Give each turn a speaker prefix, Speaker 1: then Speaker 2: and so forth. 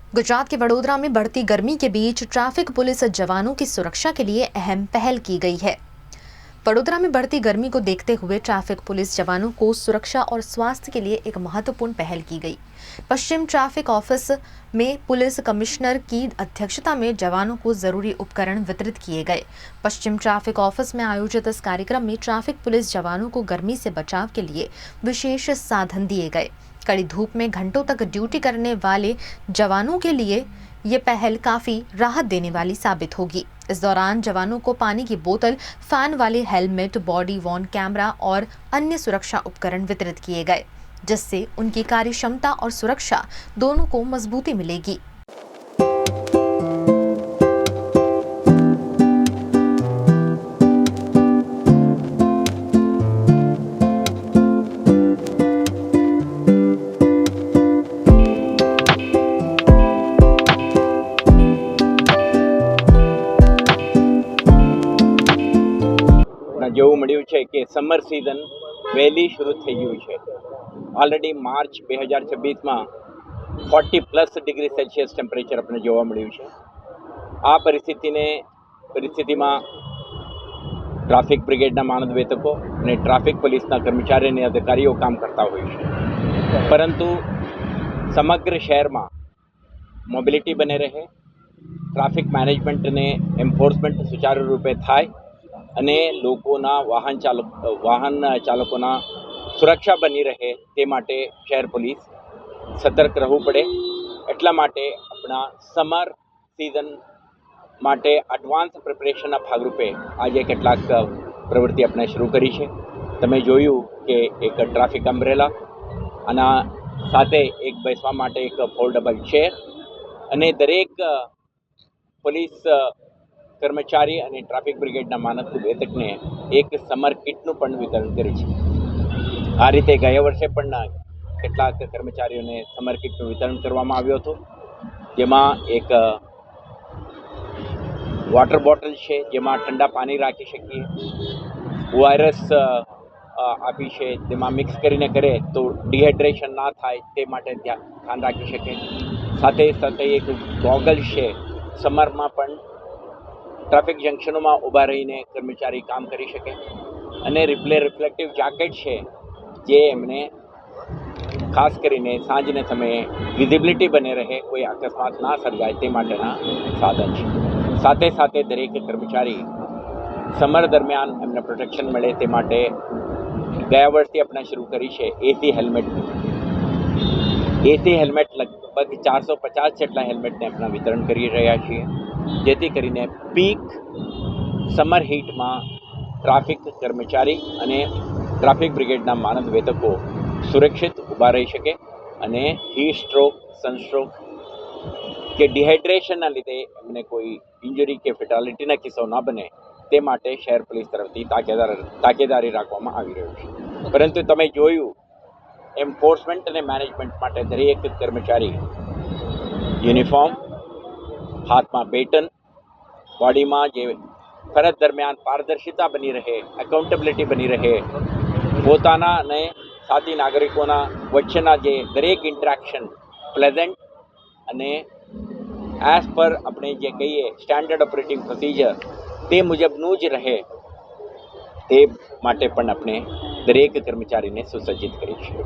Speaker 1: गुजरात के वडोदरा में बढ़ती गर्मी के बीच ट्रैफिक पुलिस जवानों की सुरक्षा के लिए अहम पहल की गई है। वडोदरा में बढ़ती गर्मी को देखते हुए ट्रैफिक पुलिस जवानों को सुरक्षा और स्वास्थ्य के लिए एक महत्वपूर्ण पहल की गई। पश्चिम ट्रैफिक ऑफिस में पुलिस कमिश्नर की अध्यक्षता में जवानों को जरूरी उपकरण वितरित किए गए। पश्चिम ट्रैफिक ऑफिस में आयोजित इस कार्यक्रम में ट्रैफिक पुलिस जवानों को गर्मी से बचाव के लिए विशेष साधन दिए गए। कड़ी धूप में घंटों तक ड्यूटी करने वाले जवानों के लिए ये पहल काफी राहत देने वाली साबित होगी। इस दौरान जवानों को पानी की बोतल, फैन वाले हेलमेट, बॉडी वॉर्न कैमरा और अन्य सुरक्षा उपकरण वितरित किए गए, जिससे उनकी कार्य क्षमता और सुरक्षा दोनों को मजबूती मिलेगी।
Speaker 2: જેવું મળ્યું છે કે સમર સિઝન વહેલી શરૂ થઈ ગયું છે। ઓલરેડી માર્ચ 2026માં 40+ ડિગ્રી સેલ્સિયસ ટેમ્પરેચર આપણે જોવા મળ્યું છે। આ પરિસ્થિતિમાં ટ્રાફિક બ્રિગેડના મહાનિદેશકો અને ટ્રાફિક પોલીસના કર્મચારી અને અધિકારીઓ કામ કરતા હોય છે, પરંતુ સમગ્ર શહેરમાં મોબિલિટી બને રહે, ટ્રાફિક મેનેજમેન્ટ અને એન્ફોર્સમેન્ટ સુચારુ રૂપે થાય અને લોકોના વાહન ચાલકોના સુરક્ષા બની રહે તે માટે શહેર પોલીસ સતર્ક રહેવું પડે। એટલા માટે આપણા સમર સિઝન માટે એડવાન્સ પ્રિપરેશનના ભાગરૂપે આજે કેટલાક પ્રવૃત્તિ આપણે શરૂ કરી છે। તમે જોયું કે એક ટ્રાફિક અમ્બ્રેલા, આના સાથે એક બેસવા માટે એક ફોલ્ડેબલ ચેર અને દરેક પોલીસ કર્મચારી અને ટ્રાફિક બ્રિગેડના મહાનિદેશકને એક સમર કિટનું પણ વિતરણ કર્યું છે। આ રીતે ગયા વર્ષે પણ કેટલાક કર્મચારીઓને સમર કિટનું વિતરણ કરવામાં આવ્યું હતું, જેમાં એક વોટર બોટલ છે જેમાં ઠંડા પાણી રાખી શકીએ, ORS આપી છે જેમાં મિક્સ કરીને કરે તો ડિહાઇડ્રેશન ના થાય તે માટે ધ્યાન રાખી શકે। સાથે સાથે એક ગોગલ છે, સમરમાં પણ ટ્રાફિક જંકશનોમાં ઊભા રહીને કર્મચારી કામ કરી શકે, અને રિફ્લેક્ટિવ જેકેટ છે જે એમને ખાસ કરીને સાંજના સમયે વિઝિબિલિટી બને રહે, કોઈ અકસ્માત ના સર્જાય તે માટેના સાધન છે। સાથે સાથે દરેક કર્મચારી સમર દરમિયાન એમને પ્રોટેક્શન મળે તે માટે ગયા વર્ષથી આપણે શરૂ કરી છે એસી હેલ્મેટ। એસી હેલ્મેટ લગભગ 450 જેટલા હેલ્મેટને આપણે વિતરણ કરી રહ્યા છીએ, જેથી કરીને પીક સમર હીટમાં ટ્રાફિક કર્મચારી અને ટ્રાફિક બ્રિગેડના મહાનિદેશકો સુરક્ષિત ઊભા રહી શકે અને હીટ સ્ટ્રોક, સનસ્ટ્રોક કે ડિહાઇડ્રેશનના લીધે એમને કોઈ ઇન્જરી કે ફેટાલિટીના કિસ્સો ન બને તે માટે શહેર પોલીસ તરફથી તાકેદારી રાખવામાં આવી રહ્યું છે। પરંતુ તમે જોયું એન્ફોર્સમેન્ટ અને મેનેજમેન્ટ માટે દરેક કર્મચારી યુનિફોર્મ, હાથમાં બેટન, બોડીમાં જે ફરજ દરમિયાન પારદર્શિતા બની રહે, એકાઉન્ટેબિલિટી બની રહે, પોતાના અને સાથી નાગરિકોના વચ્ચેના જે દરેક ઇન્ટરેક્શન પ્લેઝન્ટ અને એઝ પર આપણે જે કહીએ સ્ટાન્ડર્ડ ઓપરેટિંગ પ્રોસિજર તે મુજબનું જ રહે તે માટે પણ આપણે દરેક કર્મચારીને સુસજ્જિત કરી છે।